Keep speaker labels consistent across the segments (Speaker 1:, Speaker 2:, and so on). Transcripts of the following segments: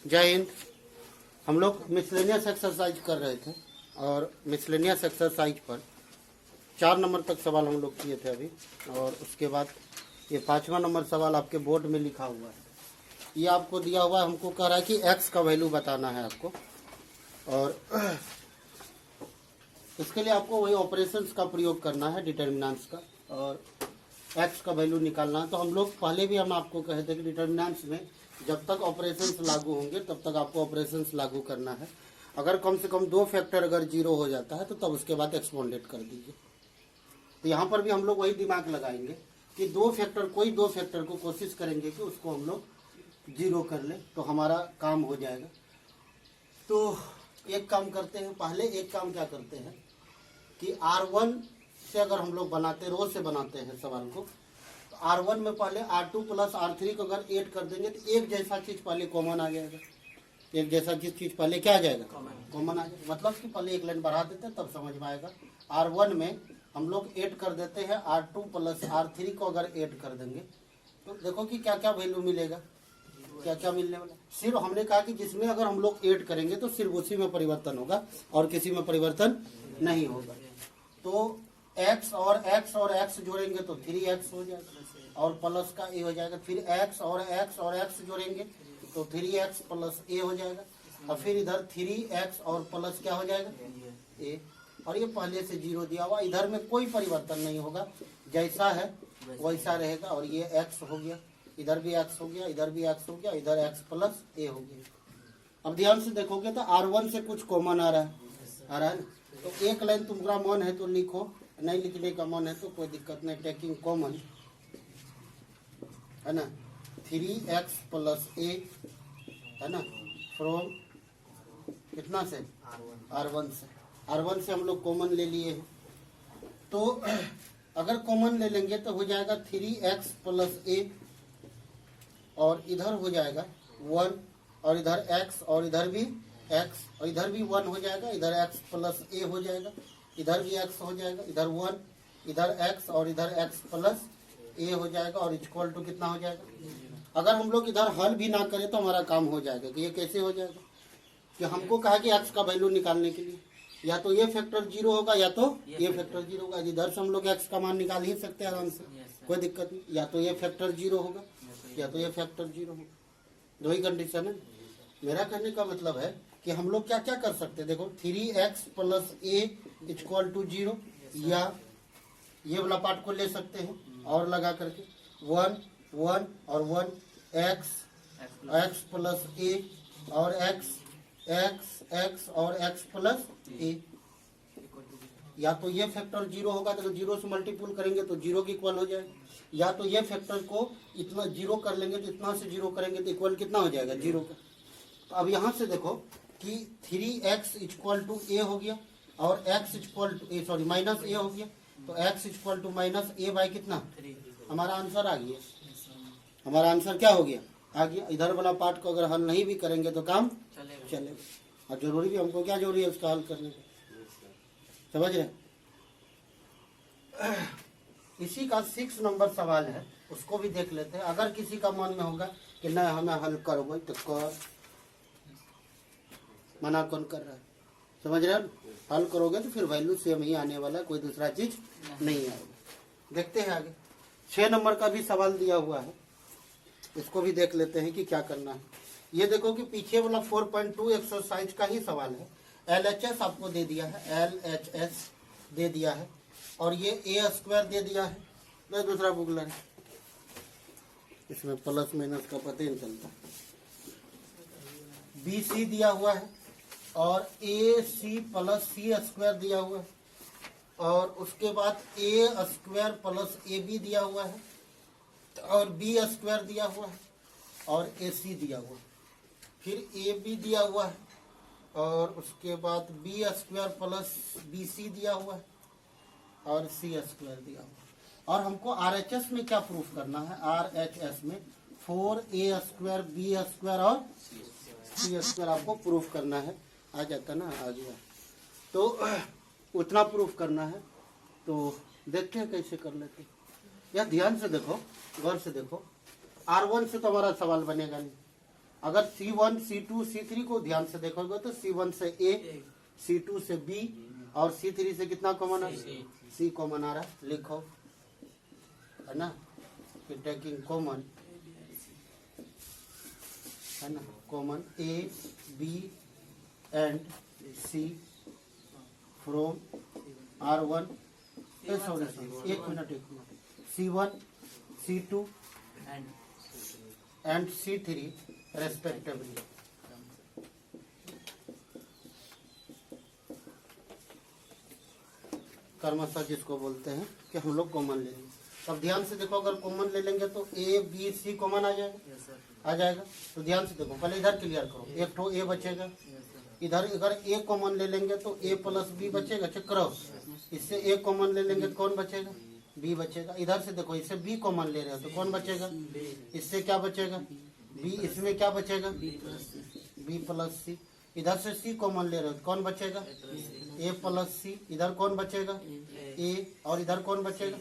Speaker 1: जय हिंद। हम लोग मिसलेनियस एक्सरसाइज कर रहे थे और मिसलेनियस एक्सरसाइज पर 4 नंबर तक सवाल हम लोग किए थे अभी, और उसके बाद ये 5वां नंबर सवाल आपके बोर्ड में लिखा हुआ है। ये आपको दिया हुआ है, हमको कह रहा है कि x का वैल्यू बताना है आपको, और इसके लिए आपको वही ऑपरेशंस का प्रयोग करना है, डिटर्मिनेंट्स का, और x का वैल्यू निकालना है। तो हम लोग पहले भी हम आपको कहे थे कि डिटर्मिनेंट्स में जब तक ऑपरेशंस लागू होंगे तब तक आपको ऑपरेशंस लागू करना है। अगर कम से कम 2 फैक्टर अगर 0 हो जाता है तो तब उसके बाद एक्सपोनेंट कर दीजिए। तो यहाँ पर भी हम लोग वही दिमाग लगाएंगे कि 2 फैक्टर, कोई 2 फैक्टर को कोशिश करेंगे कि उसको हम लोग 0 कर ले तो हमारा काम हो जाएगा। तो एक काम करते हैं, पहले एक काम क्या करते हैं कि R1 से अगर हम लोग बनाते, रो से बनाते हैं सवाल को, तो R1 में पहले R2 प्लस R3 को अगर ऐड कर देंगे तो एक जैसा चीज पहले कॉमन आ जाएगा। एक जैसा चीज पहले क्या आ जाएगा? कॉमन आ जाएगा। मतलब कि पहले एक लाइन बढ़ा देते हैं तब समझ में आएगा। R1 में हम लोग ऐड कर देते हैं R2 प्लस R3 को अगर ऐड कर देंगे तो देखो कि क्या क्या वैल्यू मिलेगा, क्या क्या मिलने वाला। सिर्फ हमने कहा कि जिसमें अगर हम लोग ऐड करेंगे तो सिर्फ उसी में परिवर्तन होगा और किसी में परिवर्तन नहीं होगा। तो x और x जोड़ेंगे तो 3x हो जाएगा और प्लस का a हो जाएगा। फिर x और x जोड़ेंगे तो 3x प्लस a हो जाएगा, और फिर इधर 3x और प्लस क्या हो जाएगा? a। और ये पहले से 0 दिया हुआ, इधर में कोई परिवर्तन नहीं होगा, जैसा है वैसा रहेगा। और ये x हो गया, इधर भी x हो गया, इधर भी x हो गया, इधर x प्लस a हो गया। अब ध्यान से देखोगे तो R1 से कुछ कॉमन आ रहा है ना। तो एक लाइन तुम्हारा मन है तो लिखो, नहीं लिखने का मन है तो कोई दिक्कत नहीं, टेकिंग कॉमन है ना। 3x प्लस a है ना, फ्रॉम कितना से? R1 से हम लोग कॉमन ले लिए हैं। तो अगर कॉमन ले लेंगे तो हो जाएगा 3x प्लस a, और इधर हो जाएगा 1, और इधर x, और इधर भी x, और इधर भी 1 हो जाएगा, इधर x प्लस a हो जाएगा, इधर भी x हो जाएगा, इधर 1, इधर x, और इधर x प्लस a हो जाएगा, और इक्वल टू कितना हो जाएगा? अगर हम लोग इधर हल भी ना करें तो हमारा काम हो जाएगा। कि ये कैसे हो जाएगा कि हमको कहा कि x का वैल्यू निकालने के लिए या तो ये फैक्टर 0 होगा या तो ये फैक्टर 0 होगा। इधर से हम लोग x का मान निकाल ही सकते हैं आराम से, कोई दिक्कत नहीं। या तो ये फैक्टर 0 होगा या तो ये फैक्टर 0 होगा, दो ही कंडीशन है। मेरा कहने का मतलब है कि हम लोग क्या क्या कर सकते हैं। देखो 3x plus a equal to 0, या ये वाला पार्ट को ले सकते हैं और लगा करके 1 1 और 1 x प्लस a और x और x प्लस a। या तो ये फैक्टर 0 होगा तो 0 से मल्टीपल करेंगे तो 0 के इक्वल हो जाएगा, या तो ये फैक्टर को इतना 0 कर लेंगे तो इतना से 0 करेंगे तो इक्वल कितना हो जाएगा? 0 का। तो अब यहाँ से देखो कि 3x इक्वल टू a हो गया और x equal to sorry minus a हो गया, तो x equal to minus a by कितना? हमारा आंसर आ गया। हमारा आंसर क्या हो गया? आ गया। इधर वाला पार्ट को अगर हल नहीं भी करेंगे तो काम चलेगा। और जरूरी भी हमको क्या जरूरी है उसका हल करने की, समझ रहे? इसी का 6 नंबर सवाल है, उसको भी देख लेते हैं। अगर किसी का मन में होगा कि नहीं हमें हल करो तो कर, मना कौन कर रहा है? समझ रहे हो? हल करोगे तो फिर वैल्यू सेम ही आने वाला है, कोई दूसरा चीज नहीं आएगा। देखते हैं आगे। 6 नंबर का भी सवाल दिया हुआ है, इसको भी देख लेते हैं कि क्या करना है। ये देखो कि पीछे वाला 4.2 एक्सरसाइज का ही सवाल है। LHS आपको दे दिया है, LHS दे दिया है, और ये a² दे दिया है। मैं दूसरा बुक ला, इसमें प्लस माइनस का पता ही नहीं चलता। BC दिया हुआ है और AC प्लस C² दिया हुआ है, और उसके बाद A² प्लस AB दिया हुआ है, और B² दिया हुआ है, और AC दिया हुआ है। फिर AB दिया हुआ है, और उसके बाद B² प्लस BC दिया हुआ है, और C² दिया हुआ है। और हमको RHS में क्या प्रूफ करना है? RHS में 4A² B² और C² आपको प्रूफ करना है। आ जाता ना, आ गया। तो उतना प्रूफ करना है, तो देखते हैं कैसे कर लेते हैं। या ध्यान से देखो, गौर से देखो। R1 से तो हमारा सवाल बनेगा नहीं, अगर C1 C2 C3 को ध्यान से देखोगे तो C1 से A, C2 से B और C3 से कितना कॉमन आ रहा है? C कॉमन आ रहा है, लिखो, है ना, कि टेकिंग कॉमन, है ना, common A B and C from R1, sorry एक minute C1 C2 and C3 respectively. कर्मशः जिसको बोलते हैं कि हम लोग कॉमन ले लेंगे। अब ध्यान से देखो, अगर कॉमन ले लेंगे तो A B C कॉमन आ जाएगा, आ जाएगा। तो ध्यान से देखो, पहले इधर क्लियर करो, एक तो A बचेगा, इधर अगर A कॉमन ले लेंगे तो A प्लस B बचेगा, चेक करो। इससे A कॉमन ले लेंगे तो कौन बचेगा? B बचेगा। इधर से देखो, इससे B कॉमन ले रहे हो तो कौन बचेगा? इससे क्या बचेगा? B। इसमें क्या बचेगा? B plus C। इधर से C कॉमन ले रहे हो तो कौन बचेगा? A plus C। इधर कौन बचेगा? A। और इधर कौन बचेगा?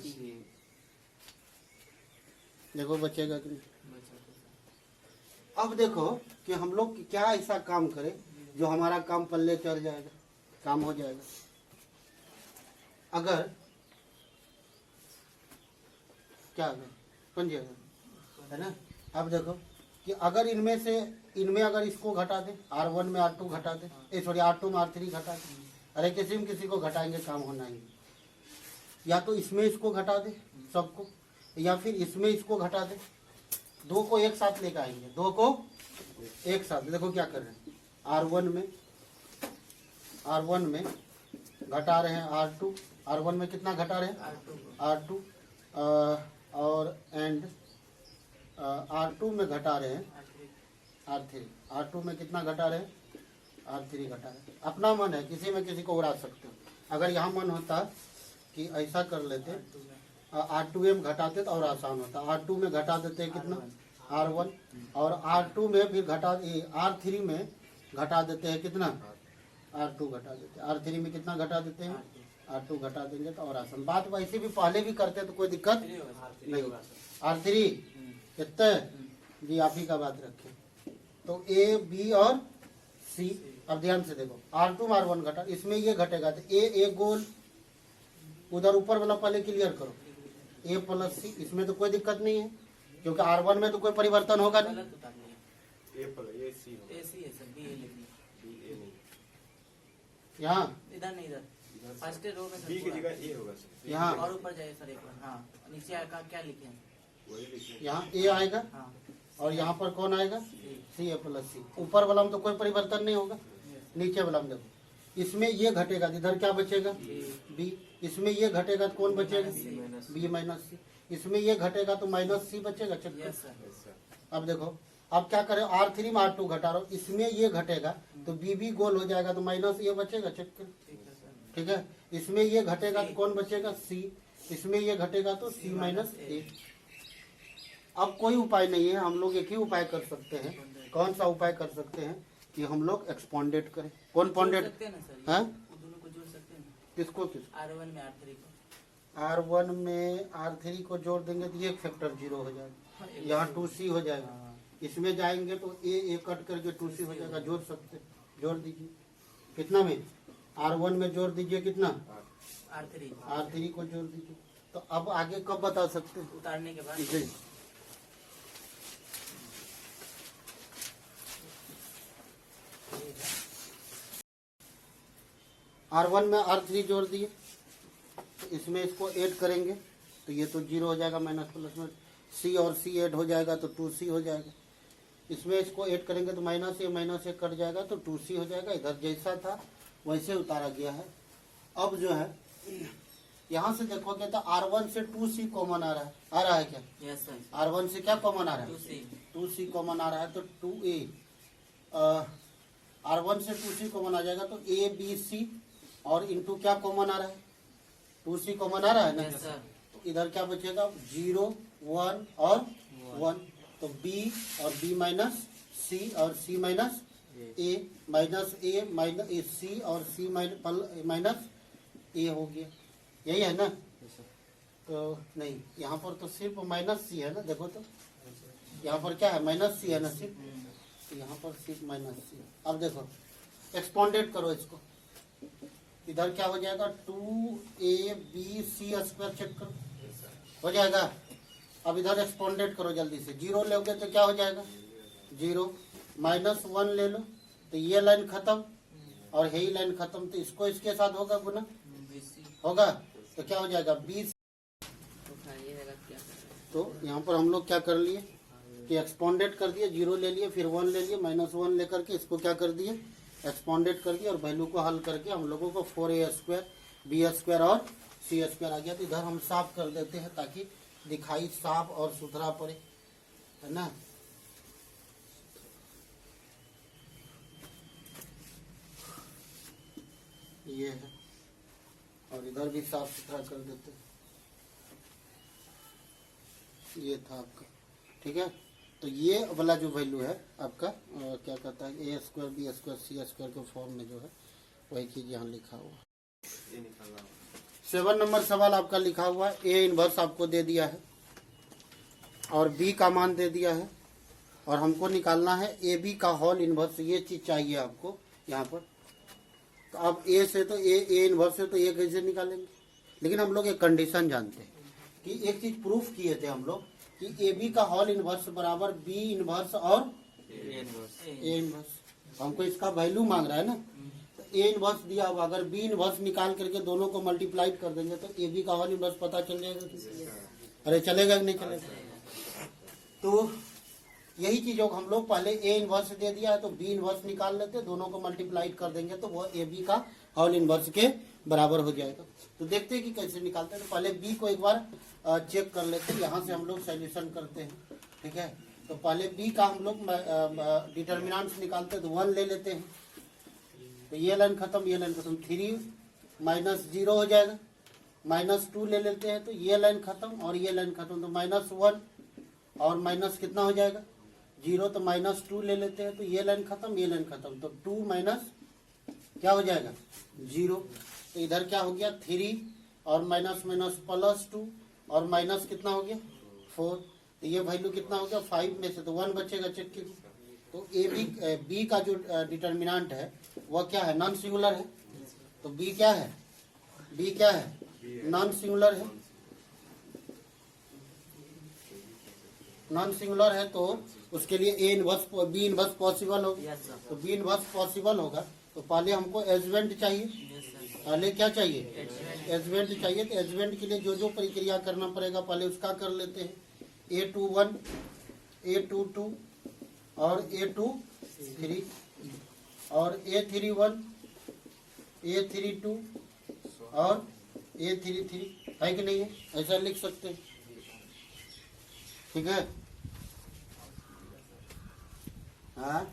Speaker 1: देखो बचेगा कि नहीं। अब देखो कि हम लोग क्या ऐसा काम करें जो हमारा काम पल्ले चढ़ जाएगा, काम हो जाएगा। अगर क्या बन जाएगा, है ना। अब देखो कि अगर इनमें अगर इसको घटा दे, R1 में R2 घटा दे, सॉरी R2 में R3 घटा दे, अरे किसी में किसी को घटाएंगे काम होना ही। या तो इसमें इसको घटा दे सबको, या फिर इसमें इसको घटा दे, दो को एक साथ लेकर आएंगे, दो को एक साथ। देखो क्या कर रहे हैं, R1 में घटा रहे हैं R2, R1 में कितना घटा रहे हैं? R2 और एंड R2 में घटा रहे हैं R3, R2 में कितना घटा रहे हैं? R3 घटा रहे हैं। अपना मन है, किसी में किसी को उड़ा सकते हो। अगर यहाँ मन होता कि ऐसा कर लेते, R2 में घटाते तो और आसान होता। R2 में घटा देते हैं कितना? R1, और R2 में फिर R3 में घटा देते हैं कितना? R2 घटा देते हैं। R3 में कितना घटा देते हैं? R2 घटा देंगे तो और आसान। बात वैसे भी पहले भी करते तो कोई दिक्कत नहीं। R3 कितने जी, आप ही का बात रखें तो A B और C। अब ध्यान से देखो, R2 में R1 घटा, इसमें ये घटेगा तो A गोल, उधर ऊपर वाला पहले क्लियर करो, A प्लस C। इसमें तो कोई दिक्कत नहीं है क्योंकि R1 में तो कोई परिवर्तन होगा नहीं। यहाँ
Speaker 2: इधर नहीं, इधर फर्स्ट रो में
Speaker 3: बी की जगह ए होगा सर।
Speaker 2: यहाँ और ऊपर जाइए सर एक बार। हाँ, नीचे आएगा, क्या लिखे हैं?
Speaker 3: वही लिखिए।
Speaker 1: यहाँ A आएगा,
Speaker 2: हाँ,
Speaker 1: और यहाँ पर कौन आएगा? C A plus C। ऊपर वाला में तो कोई परिवर्तन नहीं होगा, नीचे वाला में देखो, इसमें ये घटेगा, इधर क्या बचेगा? B। इसमें ये घटेगा तो कौन बचेगा? B minus C। इसमें ये घटेगा तो माइनस C बचेगा, चेक
Speaker 2: यस सर।
Speaker 1: अब देखो, अब क्या करें, R3 में R2 घटा रहा हूँ, इसमें ये घटेगा तो B गोल हो जाएगा तो माइनस A बचेगा, चेक कर, ठीक है। इसमें ये घटेगा तो कौन बचेगा? C। इसमें ये घटेगा तो C माइनस A। अब कोई उपाय नहीं है, हम लोग एक ही उपाय कर सकते हैं। कौन सा उपाय कर सकते हैं कि हम लोग एक्सपोंडेट करें। कौन पोंडेट?
Speaker 2: सकते हैं ना सर,
Speaker 1: हैं?
Speaker 2: दोनों को जोड़ सकते हैं ना?
Speaker 1: किसको?
Speaker 2: R1 में R3 को।
Speaker 1: R1 में R3 को जोड़ देंगे तो ये फैक्टर 0 हो जाएगा, यहाँ 2C हो जाएगा। इसमें जाएंगे तो A कट करके 2C हो जाएगा, जोड़ सकते, जोड़ दीजिए। कितना में? R1 में जोड़ दीजिए, कितना? R3 को जोड़ दीजिए। तो अब आगे कब बता सकते हैं?
Speaker 2: उतारने के बाद।
Speaker 1: जी, R1 में R3 जोड़ दिए तो इसमें इसको ऐड करेंगे तो ये तो 0 हो जाएगा, माइनस प्लस में C और C ऐड हो जाएगा तो 2C हो जाएगा। इसमें इसको ऐड करेंगे तो माइनस ए कट जाएगा तो 2C हो जाएगा। इधर जैसा था वैसे उतारा गया है। अब जो है यहाँ से देखोगे तो R1 से 2C कॉमन आ रहा है क्या?
Speaker 2: Yes sir.
Speaker 1: R1 से क्या कॉमन आ रहा है?
Speaker 2: 2C।
Speaker 1: 2C कॉमन आ रहा है तो 2A, R1 से 2C कॉमन आ जाएगा तो A B C, और इंटू क्या कॉमन आ रहा है? 2C कॉमन आ रहा है ना।
Speaker 2: Yes sir.
Speaker 1: तो इधर क्या बचेगा? 0 1 और 1, तो B और B माइनस C और C minus A, minus A minus C और C माइनस A हो गया। यही है ना? तो नहीं, यहाँ पर तो सिर्फ माइनस C है ना, देखो तो यहाँ पर क्या है? माइनस C है ना सिर्फ। यहाँ पर सी माइनस सी। अब देखो एक्सपोंडेड करो इसको, इधर क्या हो जाएगा 2ab/c² चेक करो, हो जाएगा। अब इधर एक्सपोंडेड करो जल्दी से, 0 लोगे तो क्या हो जाएगा 0, -1 ले लो तो ये लाइन खत्म और यही लाइन खत्म, तो इसको इसके साथ होगा गुना, होगा तो क्या हो जाएगा 20। तो यहाँ पर हम लोग क्या कर लिए कि एक्सपोंडेड कर दिए, 0 ले लिए, फिर 1 ले लिए, -1 लेकर के इसको क्या कर दिए एक्सपोंडेड कर दिया, और वैल्यू को हल करके हम लोगों को 4a² b² और c² आ गया। तो इधर हम साफ कर देते हैं ताकि दिखाई साफ और सुथरा पड़े, है ना। ये है, और इधर भी साफ सुथरा कर देते हैं। ये था आपका, ठीक है। तो ये वाला जो वैल्यू है आपका क्या कहता है a² b² c² के फॉर्म में जो है वही चीज यहाँ लिखा हुआ है।
Speaker 3: ये निकालना होगा।
Speaker 1: 7 नंबर सवाल आपका लिखा हुआ है, a इनवर्स आपको दे दिया है और b का मान दे दिया है, और हमको निकालना है ab का होल इनवर्स, ये चीज चाहिए आपको यहाँ पर। तो अब a से तो a इनवर्स है तो a कैसे निकालेंगे, लेकिन हम लोग एक कंडीशन जानते हैं कि एक चीज प्रूफ किए थे हम लोग कि ab का होल इनवर्स बराबर b इनवर्स और a इनवर्स। हमको इसका वैल्यू मांग रहा है ना, तो a इनवर्स दिया हुआ, अगर b इनवर्स निकाल करके दोनों को मल्टीप्लाई कर देंगे तो ab का होल इनवर्स पता चल जाएगा। अरे चलेगा कि नहीं चलेगा। तो यही चीजों को हम लोग पहले a इनवर्स दे दिया है तो b इनवर्स निकाल लेते, दोनों को मल्टीप्लाई कर देंगे तो वो ab का होल इनवर्स के बराबर हो जाएगा। तो देखते हैं कि कैसे निकालते हैं। तो पहले b को एक बार चेक कर लेते हैं, यहाँ से हम लोग सॉल्यूशन करते हैं, ठीक है। तो पहले b का हम लोग डिटर्मिनेंट्स निकालते हैं, तो 1 ले लेते हैं, तो ये लाइन खत्म, ये लाइन खत्म, 3 -0 हो जाएगा, -2 ले लेते हैं तो ये लाइन खत्म और ये लाइन खत्म, तो -1 और माइनस कितना हो जाएगा 0, तो -2 ले लेते हैं तो ये लाइन खत्म, ये लाइन खत्म, तो 2 माइनस क्या हो जाएगा 0। तो इधर क्या हो गया 3 और माइनस +2 और माइनस कितना हो गया 4, तो ये वैल्यू कितना हो गया 5 में से तो 1 बचेगा, चेक कीजिए। तो बी का जो डिटर्मिनेंट है वह क्या है, नॉन सिंगुलर है। तो बी क्या है, बी क्या है, नॉन सिंगुलर है। नॉन सिंगुलर है तो उसके लिए A inverse B inverse possible होगा। तो बी इनवर्स पॉसिबल होगा तो पहले हमको एडजवेंट चाहिए, पहले क्या चाहिए एडजवेंट चाहिए। तो एडजवेंट के लिए जो जो प्रक्रिया करना पड़ेगा पहले उसका कर लेते हैं। A21 A22 और A23 और A31 A32 और A33 है कि नहीं है, ऐसा लिख सकते हैं, ठीक है। हाँ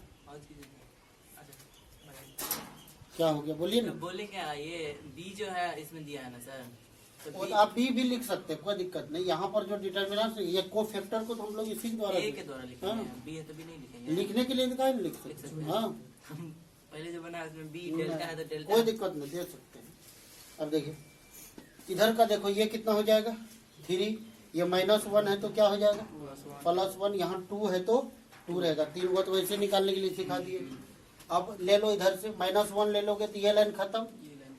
Speaker 1: क्या हो गया बोलिए ना।
Speaker 2: बोले क्या ये बी जो है इसमें दिया है ना सर, तो
Speaker 1: और आप बी भी लिख सकते हैं, कोई दिक्कत नहीं। यहाँ पर जो डिटर्मिनेंट ये को फैक्टर को तो हम लोग इसी के द्वारा
Speaker 2: ए के द्वारा लिखेंगे,
Speaker 1: हाँ?
Speaker 2: बी है तो बी नहीं लिखेंगे।
Speaker 1: लिखने के लिए लिखा है, लिख सकते हैं, हाँ
Speaker 2: पहले जो बना उसमें बी डेल्टा है तो डेल्टा,
Speaker 1: कोई दिक्कत नहीं, दे सकते हैं। अब देखिए इधर का देखो ये कितना हो जाएगा 3, ये -1 है तो क्या हो जाएगा +1, यहाँ 2 है तो 2 रहेगा, 3 को तो वैसे निकालने के लिए सिखा दिए। अब ले लो इधर से -1 ले लोगे तो ये लाइन खत्म,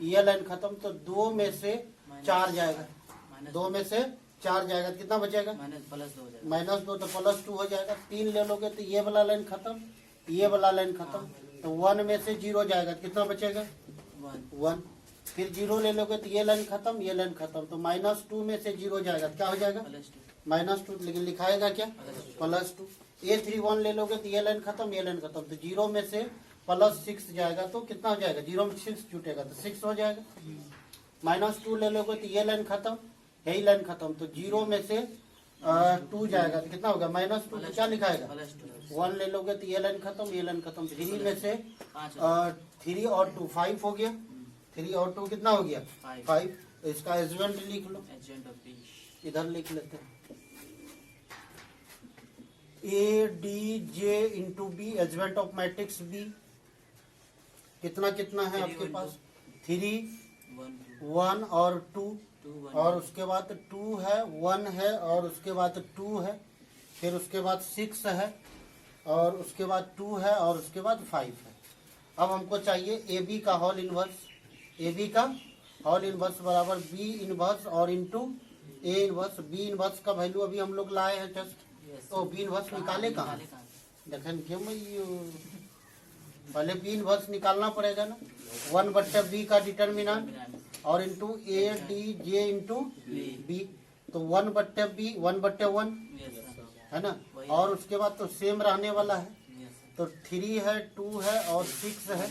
Speaker 1: ये लाइन खत्म, तो 2 में से 4 जाएगा, 2 में से 4 जाएगा, कितना बचेगा -2 तो +2 हो जाएगा। 3 ले लोगे तो ये वाला लाइन खत्म, ये वाला लाइन खत्म, तो 1 में से 0 जाएगा, कितना बचेगा 1। फिर 0 ले लोगे तो ये लाइन खत्म, ये लाइन खत्म, तो -2 में से 0 जाएगा, क्या हो जाएगा -2, लेकिन लिखाएगा क्या +2। A31 ले लोगे तो ये लाइन खत्म, ये लाइन खत्म, तो 0 में से +6 जाएगा, तो कितना हो जाएगा 0 में 6 छूटेगा तो 6 हो जाएगा। -2 ले लोगे तो ये लाइन खत्म, यही लाइन खत्म, तो 0 में से 2 जाएगा तो कितना होगा -2, तो क्या लिखाएगा 1 ले लोगे तो ये लाइन खत्म, ये लाइन खत्म, 3 में से 3 और 2 5 हो गया, 3 और 2 कितना हो गया 5। तो इसका एडजवेंट लिख लो, इधर लिख लेते हैं ADJ into B, adjoint of matrix B कितना कितना है आपके पास 3 1 और 2 और उसके बाद 2 है 1 है और उसके बाद 2 है, फिर उसके बाद 6 है और उसके बाद 2 है और उसके बाद 5 है। अब हमको चाहिए ए बी का होल इनवर्स। ए बी का होल इनवर्स बराबर बी इनवर्स और into A inverse. B inverse का वैल्यू अभी हम लोग लाए हैं जस्ट, तो बी इनवर्स निकाले कहाँ? देखें क्यों पहले बी इनवर्स निकालना पड़ेगा ना। 1/b का डिटर्मिनेंट और into A D J into B, तो 1/b 1/1 है ना। और उसके बाद तो सेम रहने वाला है, तो 3 है 2 है और 6 है,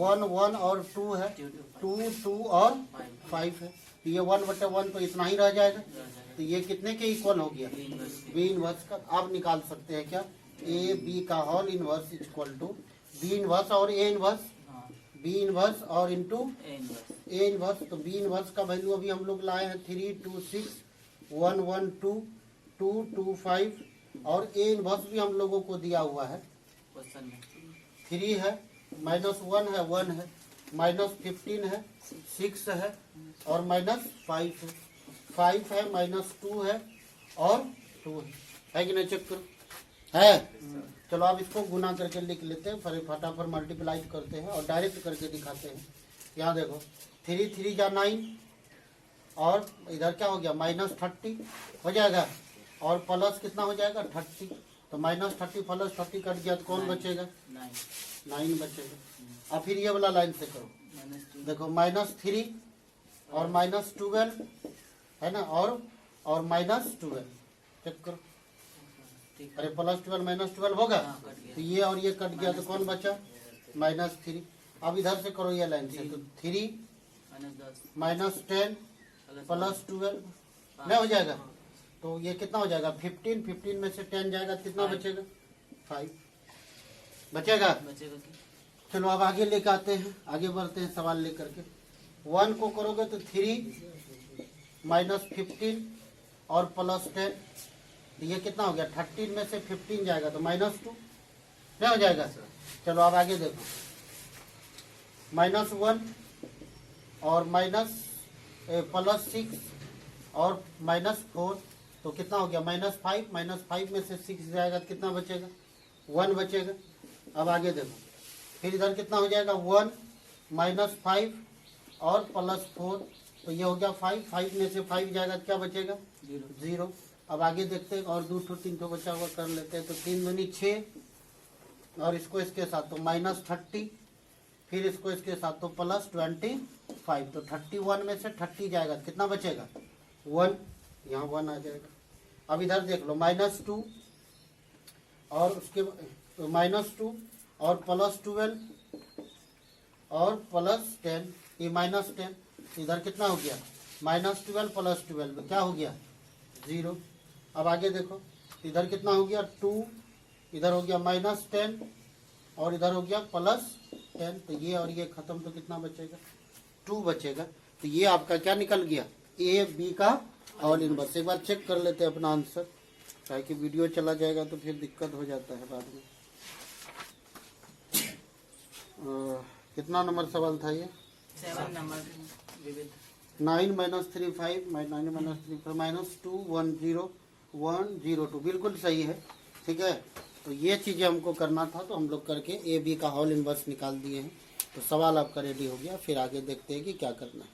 Speaker 1: 1 1 और 2 है, 2 2 और 5 है। ये 1/1 तो इतना ही रह जाएगा। तो ये कितने के इक्वल हो गया? बी इनवर्स का। आप निकाल सकते हैं क्या? ए बी का whole inverse equal to B inverse और ए इनवर्स, बी इनवर्स और इंटू ए इनवर्स। तो बी इनवर्स का वैल्यू अभी हम लोग लाए हैं 3 2 6 1 1 2 2 2 5 और ए इनवर्स भी हम लोगों को दिया हुआ है। 3 है, -1 है, 1 है, -15 है, 6 है और -5 है, 5 है, -2 है और 2 है कि नहीं? चेक करो है। चलो आप इसको गुना करके लिख लेते हैं, फिर फटाफट मल्टीप्लाई करते हैं और डायरेक्ट करके दिखाते हैं। यहाँ देखो 3 3 जा 9 और इधर क्या हो गया? -30 हो जाएगा और प्लस कितना हो जाएगा? 30। तो -30 प्लस 30 कट गया तो कौन बचेगा? 9 बचेगा। अब फिर ये वाला लाइन से करो, देखो -3 और -12 है ना, और -12 चेक करो। अरे +12 -12 होगा, तो ये और ये कट गया तो कौन बचा? -3। अब इधर से करो ये लाइन से, तो 3 -10 +12 नहीं हो जाएगा? तो ये कितना हो जाएगा? 15 15 में से 10 जाएगा, कितना बचेगा? 5 बचेगा। चलो अब आगे लेके आते हैं, आगे बढ़ते हैं सवाल लेकर के। 1 को करोगे तो 3 -15 और +10, तो ये कितना हो गया? 13 में से 15 जाएगा तो -2 नहीं हो जाएगा? चलो अब आगे देखो, -1 और +6 और -4, तो कितना हो गया? -5 -5 में से 6 जाएगा तो कितना बचेगा? 1 बचेगा। अब आगे देखो, फिर इधर कितना हो जाएगा? 1 -5 और +4, तो ये हो गया 5 5 में से 5 जाएगा तो क्या बचेगा? 0। अब आगे देखते हैं, और 2 3 बचा हुआ कर लेते हैं। तो 3 दूनी 6 और इसको इसके साथ तो -30, फिर इसको इसके साथ तो +25, तो 31 में से 30 जाएगा तो कितना बचेगा? 1, यहाँ 1 आ जाएगा। अब इधर देख लो, -2 और उसके -2 और +12 और +10, ये -10, इधर कितना हो गया? -12 +12 क्या हो गया? 0। अब आगे देखो, इधर कितना हो गया? 2, इधर हो गया -10 और इधर हो गया +10, तो ये और ये खत्म, तो कितना बचेगा? 2 बचेगा। तो ये आपका क्या निकल गया? ए बी का होल इनवर्स। एक बार चेक कर लेते हैं अपना आंसर, चाहे कि वीडियो चला जाएगा तो फिर दिक्कत हो जाता है बाद में। कितना नंबर सवाल था ये?
Speaker 2: 7 नंबर विविध।
Speaker 1: 9 -3 5 9 -3 -2 1 0 1 0 2 बिल्कुल सही है। ठीक है, तो ये चीज़ें हमको करना था, तो हम लोग करके ए बी का होल इनवर्स निकाल दिए हैं। तो सवाल आपका रेडी हो गया, फिर आगे देखते हैं कि क्या करना है।